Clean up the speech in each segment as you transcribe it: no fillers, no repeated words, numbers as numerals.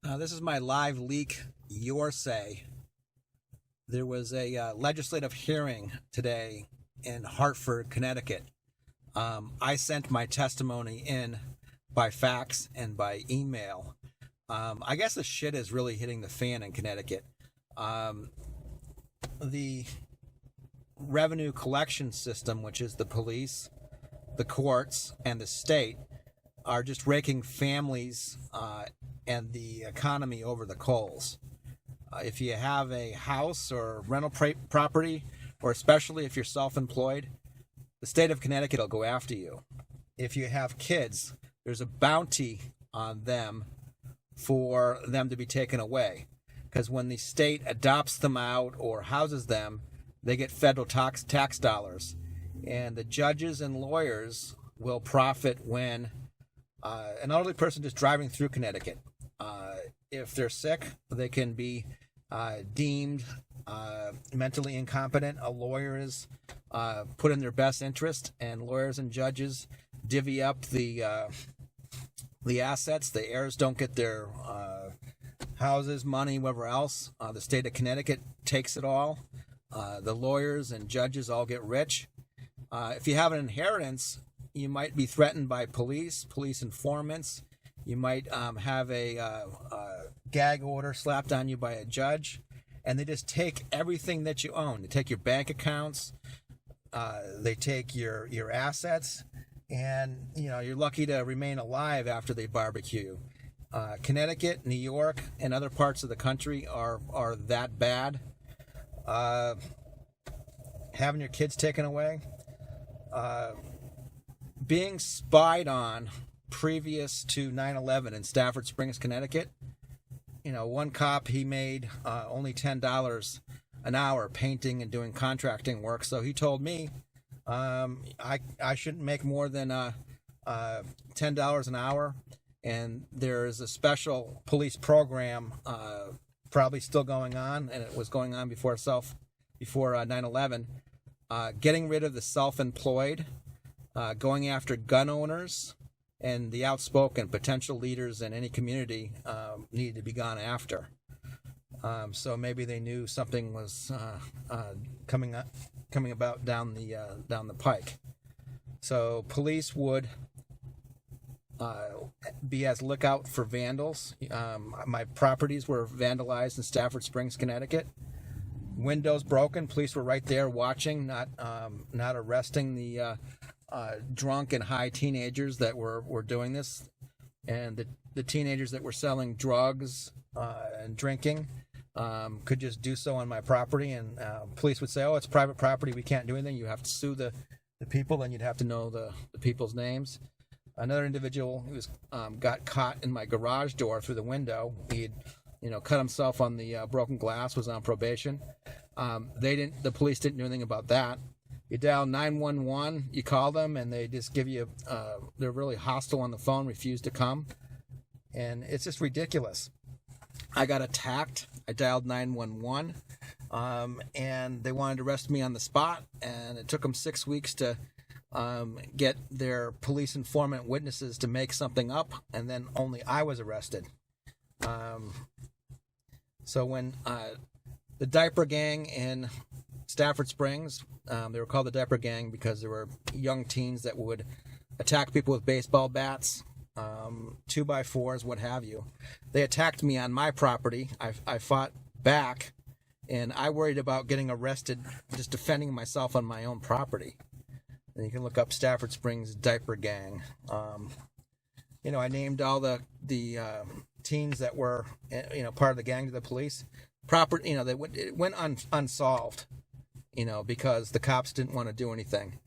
This is my live leak, your say. There was a legislative hearing today in Hartford, Connecticut. I sent my testimony in by fax and by email. I guess the shit is really hitting the fan in Connecticut. The revenue collection system, which is the police, the courts, and the state, are just raking families and the economy over the coals. If you have a house or rental property, or especially if you're self-employed, the state of Connecticut will go after you. If you have kids, there's a bounty on them for them to be taken away. Because when the state adopts them out or houses them, they get federal tax dollars. And the judges and lawyers will profit when an elderly person just driving through Connecticut, if they're sick, they can be deemed mentally incompetent. A lawyer is put in their best interest, and lawyers and judges divvy up the assets. The heirs don't get their houses, money, whatever else. The state of Connecticut takes it all. The lawyers and judges all get rich. If you have an inheritance, you might be threatened by police informants. You might have a gag order slapped on you by a judge, and they just take everything that you own. They take your bank accounts, they take your assets, and you're lucky to remain alive after they barbecue. Connecticut, New York, and other parts of the country are that bad. Having your kids taken away, being spied on previous to 9/11 in Stafford Springs, Connecticut. One cop, he made only $10 an hour painting and doing contracting work. So he told me I shouldn't make more than $10 an hour. And there's a special police program probably still going on, and it was going on before 9/11, getting rid of the self-employed, going after gun owners, and the outspoken potential leaders in any community needed to be gone after. So maybe they knew something was coming about down the pike. So police would be as lookout for vandals. My properties were vandalized in Stafford Springs, Connecticut. Windows broken. Police were right there watching, not arresting the drunk and high teenagers that were doing this, and the teenagers that were selling drugs and drinking could just do so on my property, and police would say, "Oh, it's private property, we can't do anything. You have to sue the people, and you'd have to know the people's names." Another individual who was got caught in my garage door through the window. He'd cut himself on the broken glass, was on probation. The police didn't do anything about that. You dial 911, you call them, and they just give you, they're really hostile on the phone, refuse to come. And it's just ridiculous. I got attacked. I dialed 911, and they wanted to arrest me on the spot, and it took them 6 weeks to get their police informant witnesses to make something up, and then only I was arrested. So when the diaper gang in Stafford Springs, they were called the diaper gang because there were young teens that would attack people with baseball bats, 2x4s, what have you. They attacked me on my property. I fought back, and I worried about getting arrested just defending myself on my own property. And you can look up Stafford Springs diaper gang. I named all the teens that were part of the gang to the police. It went unsolved, because the cops didn't want to do anything.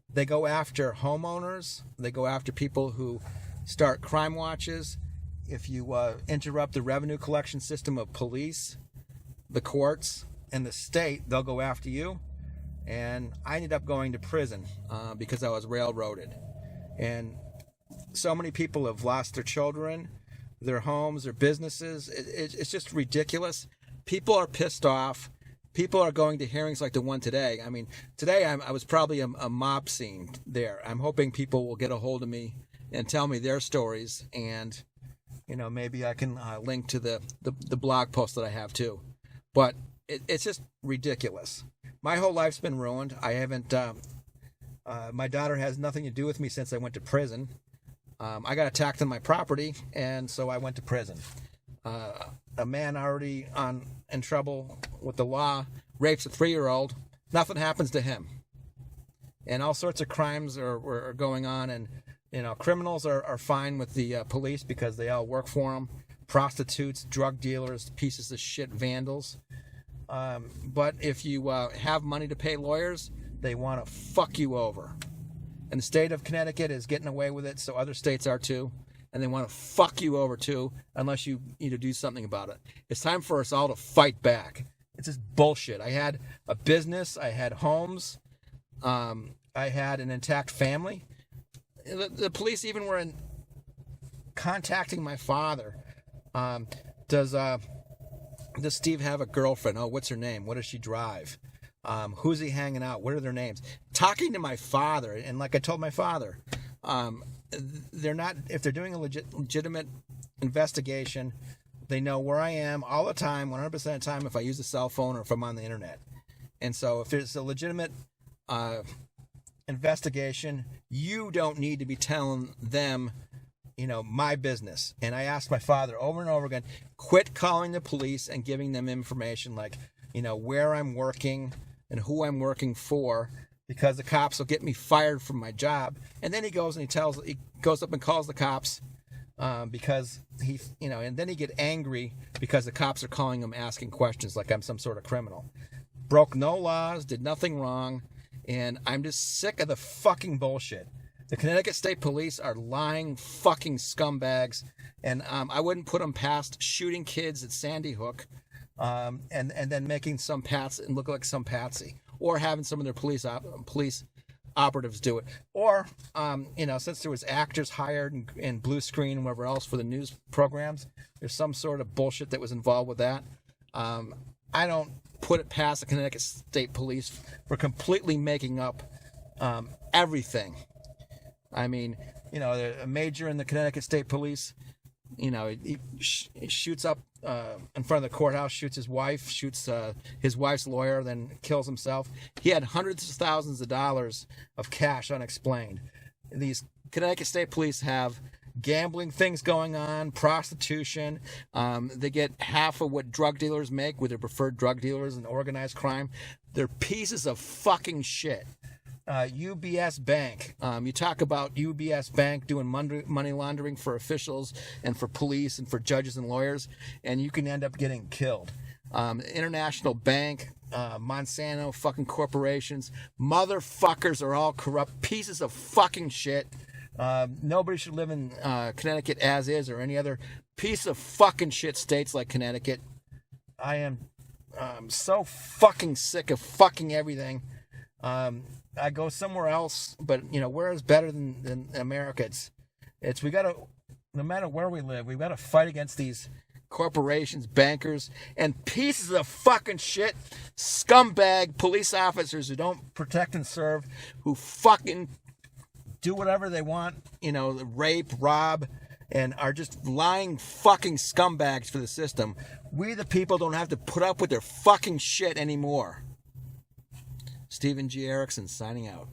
They go after homeowners. They go after people who start crime watches. If you interrupt the revenue collection system of police, the courts, and the state, they'll go after you. And I ended up going to prison because I was railroaded. And so many people have lost their children, their homes, their businesses. It's just ridiculous. People are pissed off. People are going to hearings like the one today. I mean, today I was probably a mob scene there. I'm hoping people will get a hold of me and tell me their stories, and maybe I can link to the blog post that I have too. But it's just ridiculous. My whole life's been ruined. I haven't. My daughter has nothing to do with me since I went to prison. I got attacked on my property, and so I went to prison. A man already in trouble with the law rapes a 3-year-old. Nothing happens to him. And all sorts of crimes are going on, and criminals are fine with the police because they all work for them. Prostitutes, drug dealers, pieces of shit, vandals. But if you have money to pay lawyers, they want to fuck you over. And the state of Connecticut is getting away with it, so other states are too. And they want to fuck you over too, unless you do something about it. It's time for us all to fight back. It's just bullshit. I had a business. I had homes. I had an intact family. The police even were contacting my father. Does Steve have a girlfriend? Oh, what's her name? What does she drive? Who's he hanging out? What are their names? Talking to my father, and like I told my father, they're not. If they're doing a legitimate investigation, they know where I am all the time, 100% of the time, if I use a cell phone or if I'm on the internet. And so, if it's a legitimate investigation, you don't need to be telling them, my business. And I asked my father over and over again, quit calling the police and giving them information like, where I'm working and who I'm working for, because the cops will get me fired from my job. And then he goes up and calls the cops because and then he get angry because the cops are calling him asking questions like I'm some sort of criminal. Broke no laws, did nothing wrong, and I'm just sick of the fucking bullshit. The Connecticut State Police are lying fucking scumbags, and I wouldn't put them past shooting kids at Sandy Hook, and then making some look like some patsy, or having some of their police operatives do it, or since there was actors hired and blue screen and whatever else for the news programs, there's some sort of bullshit that was involved with that. I don't put it past the Connecticut State Police for completely making up everything. I mean, a major in the Connecticut State Police, he shoots up in front of the courthouse, shoots his wife, shoots his wife's lawyer, then kills himself. He had hundreds of thousands of dollars of cash unexplained. These Connecticut State Police have gambling things going on, prostitution. They get half of what drug dealers make with their preferred drug dealers and organized crime. They're pieces of fucking shit. UBS Bank. You talk about UBS Bank doing money laundering for officials and for police and for judges and lawyers, and you can end up getting killed. International Bank, Monsanto, fucking corporations. Motherfuckers are all corrupt pieces of fucking shit. Nobody should live in Connecticut as is, or any other piece of fucking shit states like Connecticut. I am so fucking sick of fucking everything. I go somewhere else, but where is better than America? We gotta, no matter where we live, we've got to fight against these corporations, bankers, and pieces of fucking shit, scumbag police officers who don't protect and serve, who fucking do whatever they want, rape, rob, and are just lying fucking scumbags for the system. We the people don't have to put up with their fucking shit anymore. Stephen G. Erickson signing out.